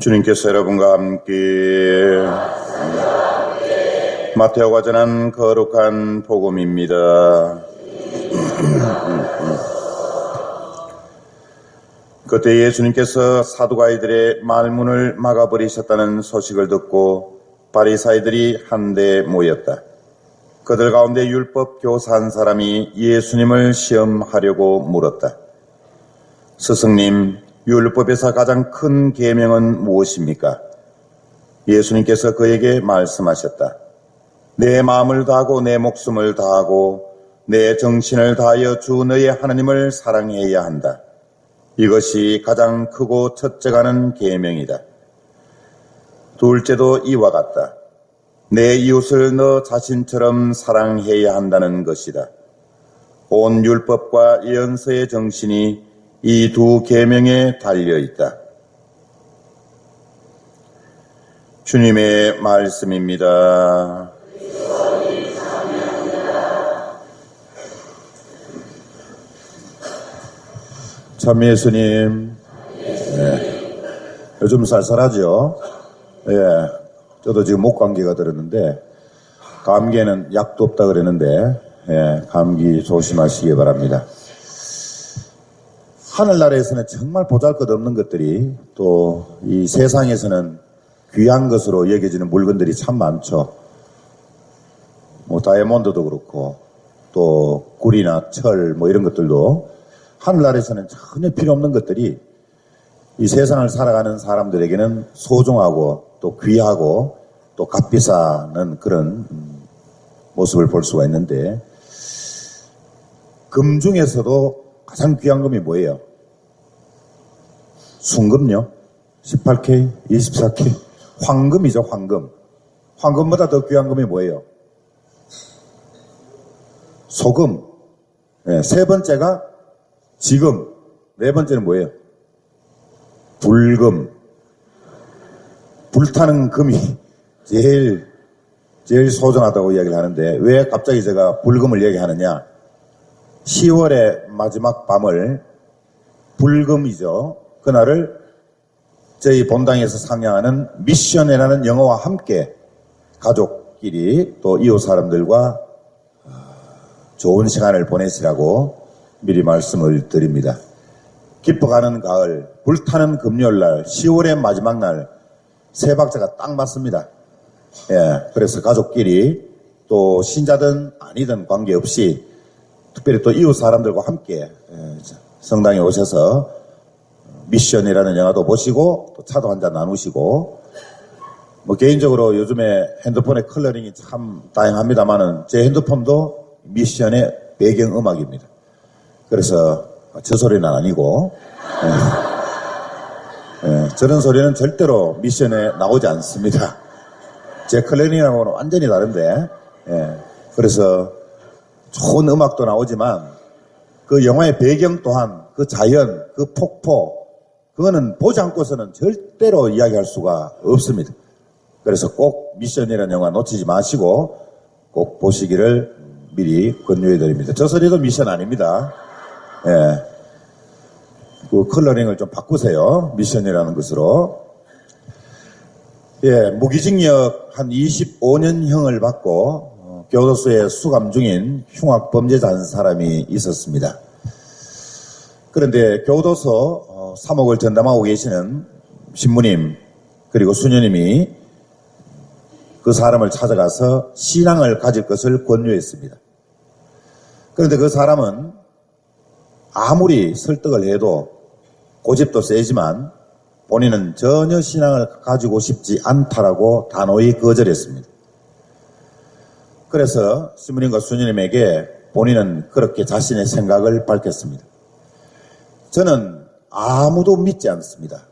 주님께서 여러분과 함께 마태오가 전한 거룩한 복음입니다. 그때 예수님께서 사두가이들의 말문을 막아버리셨다는 소식을 듣고 바리사이들이 한데 모였다. 그들 가운데 율법 교사한 사람이 예수님을 시험하려고 물었다. 스승님, 율법에서 가장 큰 계명은 무엇입니까? 예수님께서 그에게 말씀하셨다. 내 마음을 다하고 내 목숨을 다하고 내 정신을 다하여 주 너의 하나님을 사랑해야 한다. 이것이 가장 크고 첫째가는 계명이다. 둘째도 이와 같다. 내 이웃을 너 자신처럼 사랑해야 한다는 것이다. 온 율법과 예언서의 정신이 이 두 계명에 달려 있다. 주님의 말씀입니다. 참 예수님, 네. 요즘 쌀쌀하죠? 예, 저도 지금 목감기가 들었는데 감기에는 약도 없다 그랬는데 예, 감기 조심하시기 바랍니다. 하늘나라에서는 정말 보잘것없는 것들이 또 이 세상에서는 귀한 것으로 여겨지는 물건들이 참 많죠. 뭐 다이아몬드도 그렇고 또 굴이나 철 뭐 이런 것들도 하늘나라에서는 전혀 필요 없는 것들이 이 세상을 살아가는 사람들에게는 소중하고 또 귀하고 또 값비싸는 그런 모습을 볼 수가 있는데, 금 중에서도 가장 귀한 금이 뭐예요? 순금요? 18K, 24K, 황금이죠, 황금. 황금보다 더 귀한 금이 뭐예요? 소금. 네, 세 번째가 지금, 네 번째는 뭐예요? 불금. 불타는 금이 제일 소중하다고 이야기를 하는데, 왜 갑자기 제가 불금을 얘기하느냐? 10월의 마지막 밤을 불금이죠. 그날을 저희 본당에서 상영하는 미션이라는 영화와 함께 가족끼리 또 이웃 사람들과 좋은 시간을 보내시라고 미리 말씀을 드립니다. 깊어가는 가을, 불타는 금요일날, 10월의 마지막 날, 세 박자가 딱 맞습니다. 예, 그래서 가족끼리 또 신자든 아니든 관계없이 특별히 또 이웃 사람들과 함께 성당에 오셔서 미션이라는 영화도 보시고 또 차도 한잔 나누시고, 뭐 개인적으로 요즘에 핸드폰의 컬러링이 참 다양합니다만은 제 핸드폰도 미션의 배경음악입니다. 그래서 저 소리는 아니고 저런 소리는 절대로 미션에 나오지 않습니다. 제 컬러링하고는 완전히 다른데 그래서 좋은 음악도 나오지만 그 영화의 배경 또한 그 자연, 그 폭포, 그거는 보지 않고서는 절대로 이야기할 수가 없습니다. 그래서 꼭 미션이라는 영화 놓치지 마시고 꼭 보시기를 미리 권유해 드립니다. 저 소리도 미션 아닙니다. 예. 그 컬러링을 좀 바꾸세요. 미션이라는 것으로. 예, 무기징역 한 25년형을 받고 교도소에 수감 중인 흉악범죄자 한 사람이 있었습니다. 그런데 교도소 사목을 전담하고 계시는 신부님 그리고 수녀님이 그 사람을 찾아가서 신앙을 가질 것을 권유했습니다. 그런데 그 사람은 아무리 설득을 해도 고집도 세지만 본인은 전혀 신앙을 가지고 싶지 않다라고 단호히 거절했습니다. 그래서 신부님과 수녀님에게 본인은 그렇게 자신의 생각을 밝혔습니다. 저는 아무도 믿지 않습니다.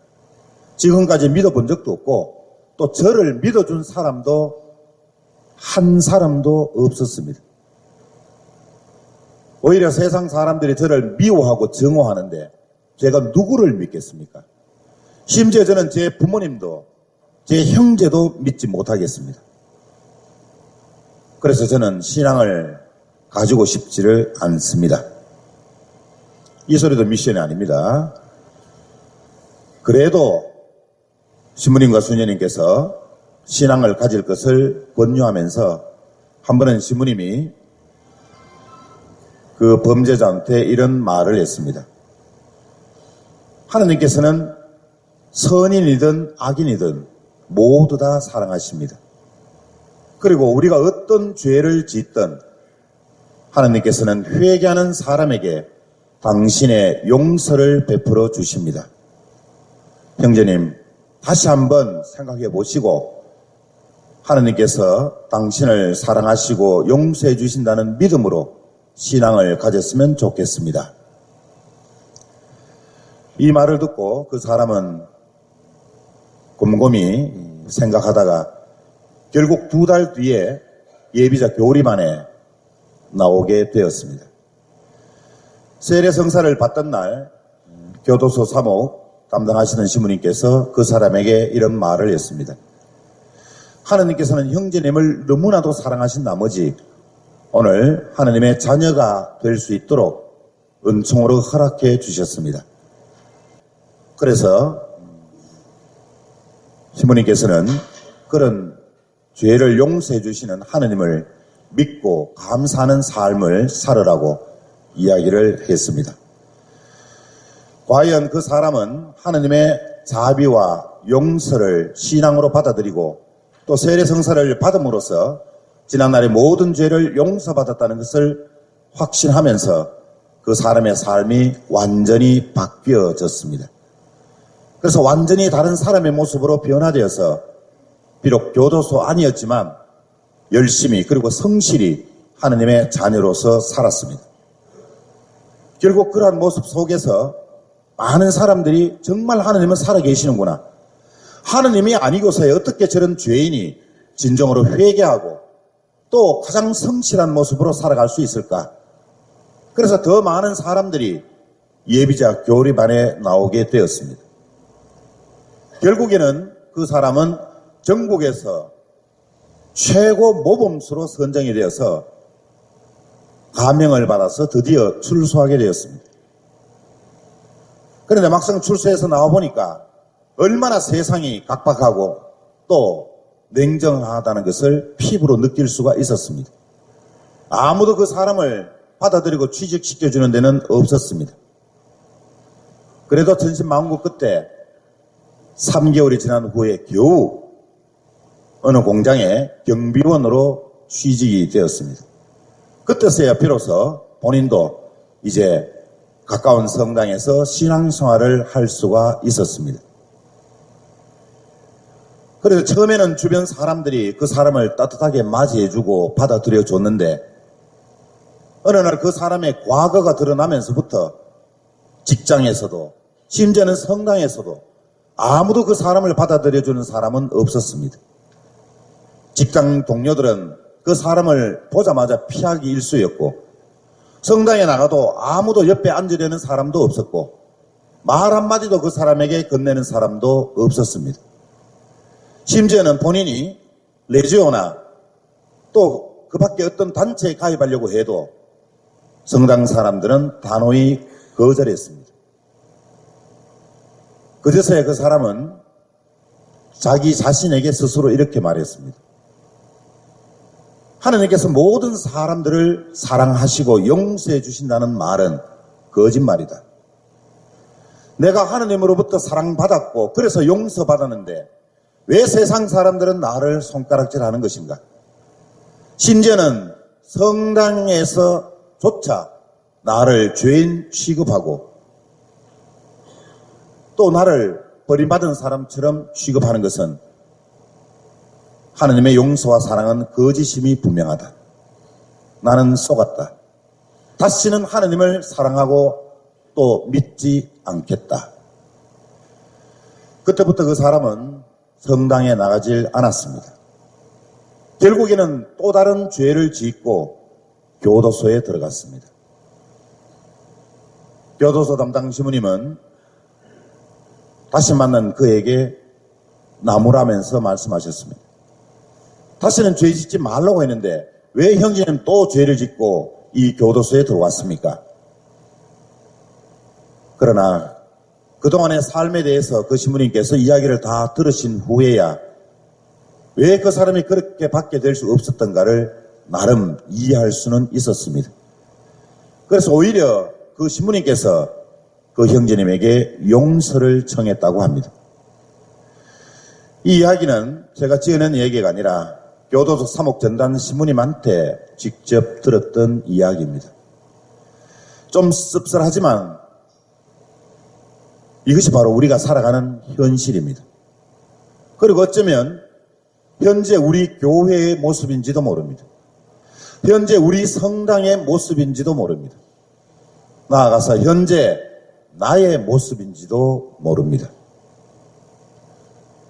지금까지 믿어본 적도 없고 또 저를 믿어준 사람도 한 사람도 없었습니다. 오히려 세상 사람들이 저를 미워하고 증오하는데 제가 누구를 믿겠습니까? 심지어 저는 제 부모님도 제 형제도 믿지 못하겠습니다. 그래서 저는 신앙을 가지고 싶지를 않습니다. 이 소리도 미션이 아닙니다. 그래도 신부님과 수녀님께서 신앙을 가질 것을 권유하면서 한 번은 신부님이 그 범죄자한테 이런 말을 했습니다. 하나님께서는 선인이든 악인이든 모두 다 사랑하십니다. 그리고 우리가 어떤 죄를 짓든 하나님께서는 회개하는 사람에게 당신의 용서를 베풀어 주십니다. 형제님, 다시 한번 생각해 보시고 하나님께서 당신을 사랑하시고 용서해 주신다는 믿음으로 신앙을 가졌으면 좋겠습니다. 이 말을 듣고 그 사람은 곰곰이 생각하다가 결국 2달 뒤에 예비자 교리반에 나오게 되었습니다. 세례 성사를 받던 날 교도소 사목 담당하시는 신부님께서 그 사람에게 이런 말을 했습니다. 하나님께서는 형제님을 너무나도 사랑하신 나머지 오늘 하나님의 자녀가 될 수 있도록 은총으로 허락해 주셨습니다. 그래서 신부님께서는 그런 죄를 용서해 주시는 하나님을 믿고 감사하는 삶을 살으라고 이야기를 했습니다. 과연 그 사람은 하나님의 자비와 용서를 신앙으로 받아들이고 또 세례성사를 받음으로써 지난날의 모든 죄를 용서받았다는 것을 확신하면서 그 사람의 삶이 완전히 바뀌어졌습니다. 그래서 완전히 다른 사람의 모습으로 변화되어서 비록 교도소 아니었지만 열심히 그리고 성실히 하나님의 자녀로서 살았습니다. 결국 그러한 모습 속에서 많은 사람들이 정말 하나님은 살아계시는구나. 하나님이 아니고서야 어떻게 저런 죄인이 진정으로 회개하고 또 가장 성실한 모습으로 살아갈 수 있을까? 그래서 더 많은 사람들이 예비자 교리반에 나오게 되었습니다. 결국에는 그 사람은 전국에서 최고 모범수로 선정이 되어서 감명을 받아서 드디어 출소하게 되었습니다. 그런데 막상 출소해서 나와보니까 얼마나 세상이 각박하고 또 냉정하다는 것을 피부로 느낄 수가 있었습니다. 아무도 그 사람을 받아들이고 취직시켜주는 데는 없었습니다. 그래도 천신만고 끝에 3개월이 지난 후에 겨우 어느 공장에 경비원으로 취직이 되었습니다. 그때서야 비로소 본인도 이제 가까운 성당에서 신앙생활을 할 수가 있었습니다. 그래서 처음에는 주변 사람들이 그 사람을 따뜻하게 맞이해주고 받아들여줬는데 어느 날 그 사람의 과거가 드러나면서부터 직장에서도 심지어는 성당에서도 아무도 그 사람을 받아들여주는 사람은 없었습니다. 직장 동료들은 그 사람을 보자마자 피하기 일쑤였고 성당에 나가도 아무도 옆에 앉으려는 사람도 없었고 말 한마디도 그 사람에게 건네는 사람도 없었습니다. 심지어는 본인이 레지오나 또 그 밖에 어떤 단체에 가입하려고 해도 성당 사람들은 단호히 거절했습니다. 그제서야 그 사람은 자기 자신에게 스스로 이렇게 말했습니다. 하나님께서 모든 사람들을 사랑하시고 용서해 주신다는 말은 거짓말이다. 내가 하나님으로부터 사랑받았고 그래서 용서받았는데 왜 세상 사람들은 나를 손가락질하는 것인가? 심지어는 성당에서조차 나를 죄인 취급하고 또 나를 버림받은 사람처럼 취급하는 것은 하나님의 용서와 사랑은 거짓임이 분명하다. 나는 속았다. 다시는 하나님을 사랑하고 또 믿지 않겠다. 그때부터 그 사람은 성당에 나가질 않았습니다. 결국에는 또 다른 죄를 짓고 교도소에 들어갔습니다. 교도소 담당 신부님은 다시 만난 그에게 나무라면서 말씀하셨습니다. 다시는 죄 짓지 말라고 했는데 왜 형제는 또 죄를 짓고 이 교도소에 들어왔습니까? 그러나 그동안의 삶에 대해서 그 신부님께서 이야기를 다 들으신 후에야 왜 그 사람이 그렇게 받게 될 수 없었던가를 나름 이해할 수는 있었습니다. 그래서 오히려 그 신부님께서 그 형제님에게 용서를 청했다고 합니다. 이 이야기는 제가 지어낸 얘기가 아니라 교도소 사목전단 신부님한테 직접 들었던 이야기입니다. 좀 씁쓸하지만 이것이 바로 우리가 살아가는 현실입니다. 그리고 어쩌면 현재 우리 교회의 모습인지도 모릅니다. 현재 우리 성당의 모습인지도 모릅니다. 나아가서 현재 나의 모습인지도 모릅니다.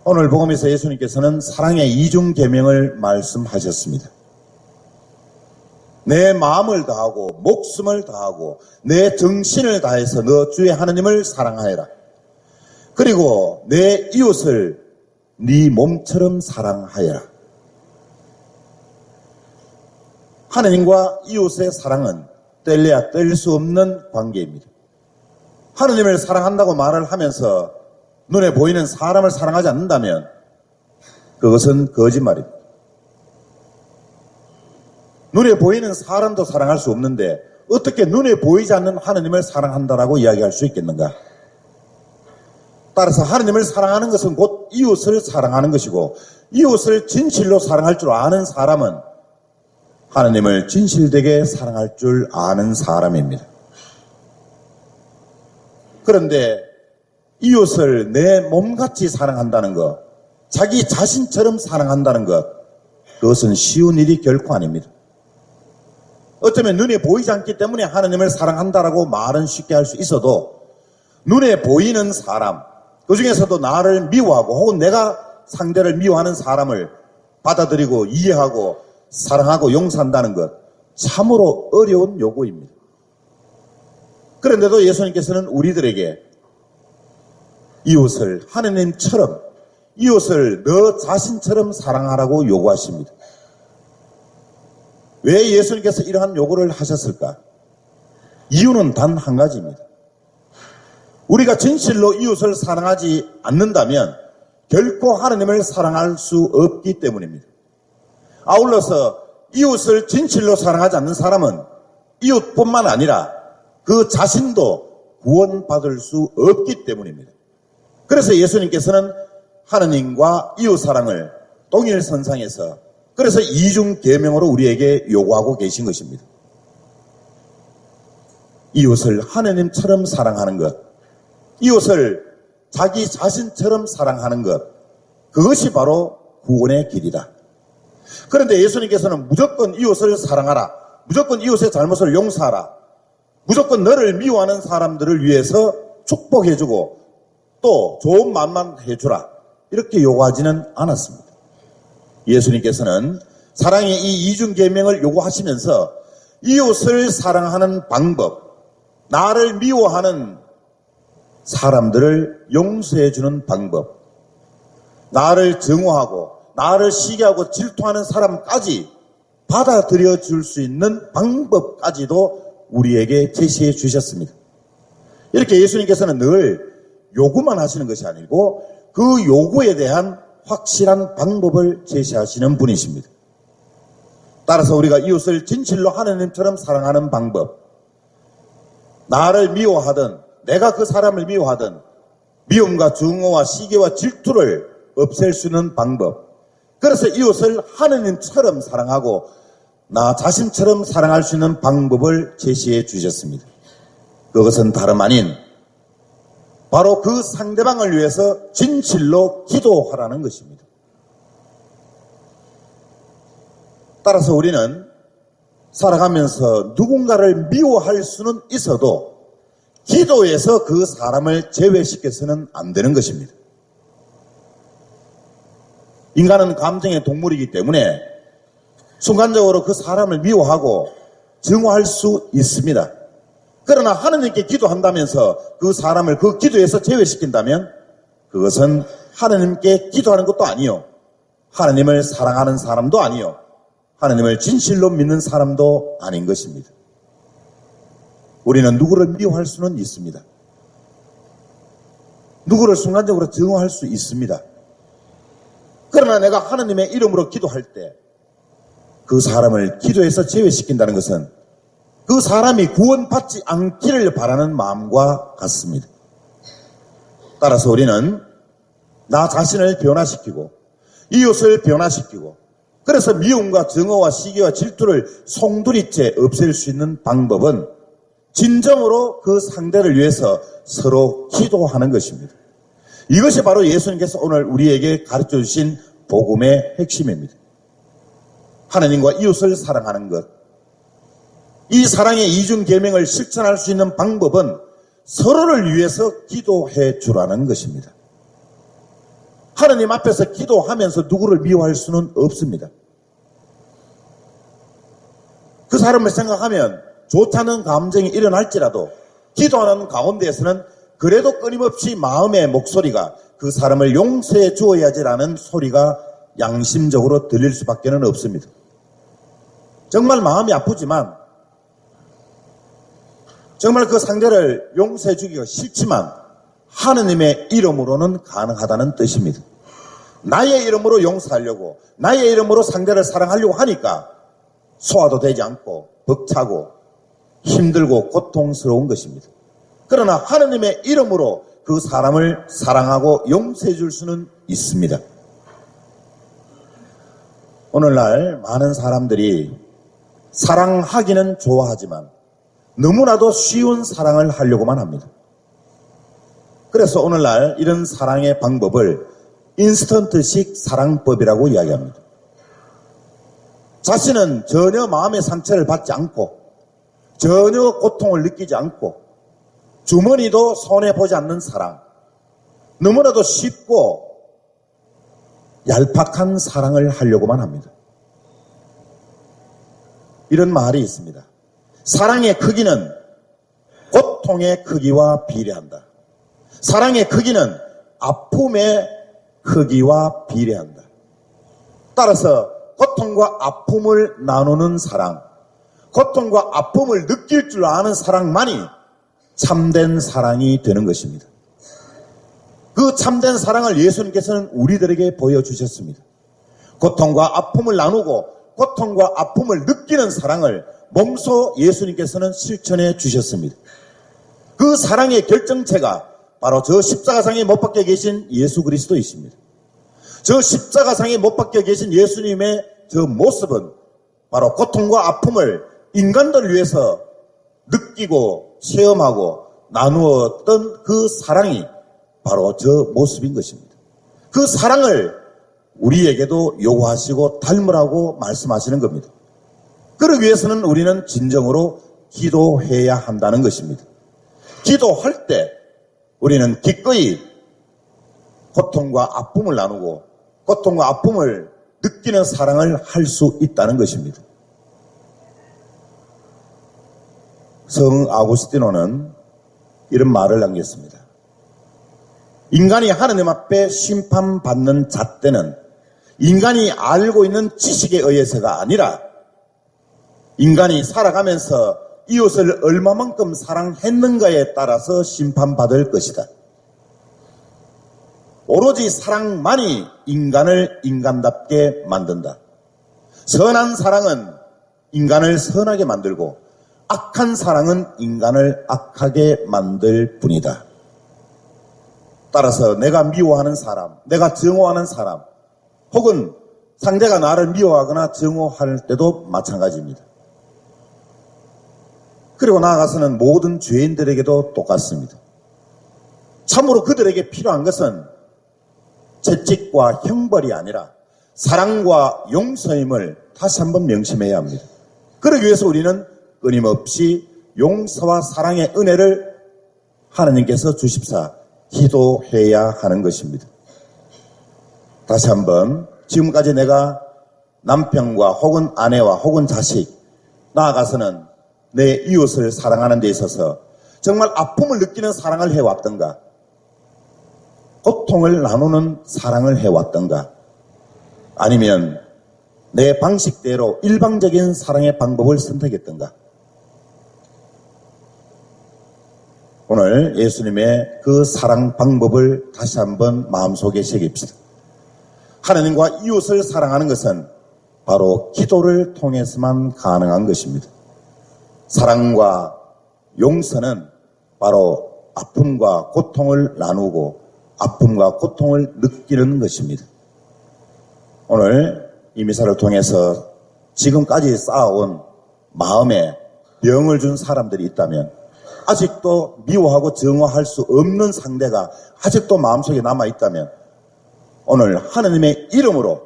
오늘 복음에서 예수님께서는 사랑의 이중 계명을 말씀하셨습니다. 내 마음을 다하고 목숨을 다하고 내 정신을 다해서 너 주의 하나님을 사랑하여라. 그리고 내 이웃을 네 몸처럼 사랑하여라. 하나님과 이웃의 사랑은 뗄래야 뗄 수 없는 관계입니다. 하나님을 사랑한다고 말을 하면서 눈에 보이는 사람을 사랑하지 않는다면 그것은 거짓말입니다. 눈에 보이는 사람도 사랑할 수 없는데 어떻게 눈에 보이지 않는 하나님을 사랑한다라고 이야기할 수 있겠는가? 따라서 하나님을 사랑하는 것은 곧 이웃을 사랑하는 것이고 이웃을 진실로 사랑할 줄 아는 사람은 하나님을 진실되게 사랑할 줄 아는 사람입니다. 그런데 이웃을 내 몸같이 사랑한다는 것, 자기 자신처럼 사랑한다는 것, 그것은 쉬운 일이 결코 아닙니다. 어쩌면 눈에 보이지 않기 때문에 하나님을 사랑한다라고 말은 쉽게 할 수 있어도 눈에 보이는 사람, 그 중에서도 나를 미워하고 혹은 내가 상대를 미워하는 사람을 받아들이고 이해하고 사랑하고 용서한다는 것, 참으로 어려운 요구입니다. 그런데도 예수님께서는 우리들에게 이웃을 하나님처럼, 이웃을 너 자신처럼 사랑하라고 요구하십니다. 왜 예수님께서 이러한 요구를 하셨을까? 이유는 단 한 가지입니다. 우리가 진실로 이웃을 사랑하지 않는다면 결코 하나님을 사랑할 수 없기 때문입니다. 아울러서 이웃을 진실로 사랑하지 않는 사람은 이웃뿐만 아니라 그 자신도 구원받을 수 없기 때문입니다. 그래서 예수님께서는 하나님과 이웃 사랑을 동일선상에서 그래서 이중 계명으로 우리에게 요구하고 계신 것입니다. 이웃을 하나님처럼 사랑하는 것, 이웃을 자기 자신처럼 사랑하는 것, 그것이 바로 구원의 길이다. 그런데 예수님께서는 무조건 이웃을 사랑하라, 무조건 이웃의 잘못을 용서하라, 무조건 너를 미워하는 사람들을 위해서 축복해주고 또 좋은 말만 해주라, 이렇게 요구하지는 않았습니다. 예수님께서는 사랑의 이 이중 계명을 요구하시면서 이웃을 사랑하는 방법, 나를 미워하는 사람들을 용서해주는 방법, 나를 증오하고 나를 시기하고 질투하는 사람까지 받아들여 줄 수 있는 방법까지도 우리에게 제시해 주셨습니다. 이렇게 예수님께서는 늘 요구만 하시는 것이 아니고 그 요구에 대한 확실한 방법을 제시하시는 분이십니다. 따라서 우리가 이웃을 진실로 하나님처럼 사랑하는 방법, 나를 미워하든 내가 그 사람을 미워하든 미움과 증오와 시기와 질투를 없앨 수 있는 방법, 그래서 이웃을 하나님처럼 사랑하고 나 자신처럼 사랑할 수 있는 방법을 제시해 주셨습니다. 그것은 다름 아닌 바로 그 상대방을 위해서 진실로 기도하라는 것입니다. 따라서 우리는 살아가면서 누군가를 미워할 수는 있어도 기도에서 그 사람을 제외시켜서는 안 되는 것입니다. 인간은 감정의 동물이기 때문에 순간적으로 그 사람을 미워하고 증오할 수 있습니다. 그러나 하나님께 기도한다면서 그 사람을 그 기도에서 제외시킨다면 그것은 하나님께 기도하는 것도 아니요, 하나님을 사랑하는 사람도 아니요, 하나님을 진실로 믿는 사람도 아닌 것입니다. 우리는 누구를 미워할 수는 있습니다. 누구를 순간적으로 증오할 수 있습니다. 그러나 내가 하나님의 이름으로 기도할 때 그 사람을 기도해서 제외시킨다는 것은 그 사람이 구원받지 않기를 바라는 마음과 같습니다. 따라서 우리는 나 자신을 변화시키고 이웃을 변화시키고 그래서 미움과 증오와 시기와 질투를 송두리째 없앨 수 있는 방법은 진정으로 그 상대를 위해서 서로 기도하는 것입니다. 이것이 바로 예수님께서 오늘 우리에게 가르쳐 주신 복음의 핵심입니다. 하나님과 이웃을 사랑하는 것. 이 사랑의 이중 계명을 실천할 수 있는 방법은 서로를 위해서 기도해 주라는 것입니다. 하나님 앞에서 기도하면서 누구를 미워할 수는 없습니다. 그 사람을 생각하면 좋다는 감정이 일어날지라도 기도하는 가운데에서는 그래도 끊임없이 마음의 목소리가 그 사람을 용서해 주어야지라는 소리가 양심적으로 들릴 수밖에 없습니다. 정말 마음이 아프지만 정말 그 상대를 용서해 주기가 싫지만 하느님의 이름으로는 가능하다는 뜻입니다. 나의 이름으로 용서하려고 나의 이름으로 상대를 사랑하려고 하니까 소화도 되지 않고 벅차고 힘들고 고통스러운 것입니다. 그러나 하느님의 이름으로 그 사람을 사랑하고 용서해 줄 수는 있습니다. 오늘날 많은 사람들이 사랑하기는 좋아하지만 너무나도 쉬운 사랑을 하려고만 합니다. 그래서 오늘날 이런 사랑의 방법을 인스턴트식 사랑법이라고 이야기합니다. 자신은 전혀 마음의 상처를 받지 않고 전혀 고통을 느끼지 않고 주머니도 손해보지 않는 사랑, 너무나도 쉽고 얄팍한 사랑을 하려고만 합니다. 이런 말이 있습니다. 사랑의 크기는 고통의 크기와 비례한다. 사랑의 크기는 아픔의 크기와 비례한다. 따라서 고통과 아픔을 나누는 사랑, 고통과 아픔을 느낄 줄 아는 사랑만이 참된 사랑이 되는 것입니다. 그 참된 사랑을 예수님께서는 우리들에게 보여주셨습니다. 고통과 아픔을 나누고 고통과 아픔을 느끼는 사랑을 몸소 예수님께서는 실천해 주셨습니다. 그 사랑의 결정체가 바로 저 십자가상에 못 박혀 계신 예수 그리스도이십니다. 저 십자가상에 못 박혀 계신 예수님의 저 모습은 바로 고통과 아픔을 인간들을 위해서 느끼고 체험하고 나누었던 그 사랑이 바로 저 모습인 것입니다. 그 사랑을 우리에게도 요구하시고 닮으라고 말씀하시는 겁니다. 그러기 위해서는 우리는 진정으로 기도해야 한다는 것입니다. 기도할 때 우리는 기꺼이 고통과 아픔을 나누고 고통과 아픔을 느끼는 사랑을 할 수 있다는 것입니다. 성 아구스티노는 이런 말을 남겼습니다. 인간이 하느님 앞에 심판받는 잣대는 인간이 알고 있는 지식에 의해서가 아니라 인간이 살아가면서 이웃을 얼마만큼 사랑했는가에 따라서 심판받을 것이다. 오로지 사랑만이 인간을 인간답게 만든다. 선한 사랑은 인간을 선하게 만들고 악한 사랑은 인간을 악하게 만들 뿐이다. 따라서 내가 미워하는 사람, 내가 증오하는 사람, 혹은 상대가 나를 미워하거나 증오할 때도 마찬가지입니다. 그리고 나아가서는 모든 죄인들에게도 똑같습니다. 참으로 그들에게 필요한 것은 채찍과 형벌이 아니라 사랑과 용서임을 다시 한번 명심해야 합니다. 그러기 위해서 우리는 끊임없이 용서와 사랑의 은혜를 하나님께서 주십사 기도해야 하는 것입니다. 다시 한번 지금까지 내가 남편과 혹은 아내와 혹은 자식, 나아가서는 내 이웃을 사랑하는 데 있어서 정말 아픔을 느끼는 사랑을 해왔던가, 고통을 나누는 사랑을 해왔던가, 아니면 내 방식대로 일방적인 사랑의 방법을 선택했던가. 오늘 예수님의 그 사랑 방법을 다시 한번 마음속에 새깁시다. 하나님과 이웃을 사랑하는 것은 바로 기도를 통해서만 가능한 것입니다. 사랑과 용서는 바로 아픔과 고통을 나누고 아픔과 고통을 느끼는 것입니다. 오늘 이 미사를 통해서 지금까지 쌓아온 마음에 병을 준 사람들이 있다면, 아직도 미워하고 정화할 수 없는 상대가 아직도 마음속에 남아있다면 오늘 하나님의 이름으로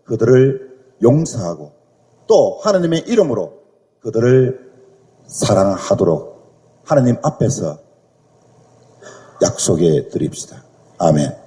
그들을 용서하고 또 하나님의 이름으로 그들을 사랑하도록 하나님 앞에서 약속해 드립시다. 아멘.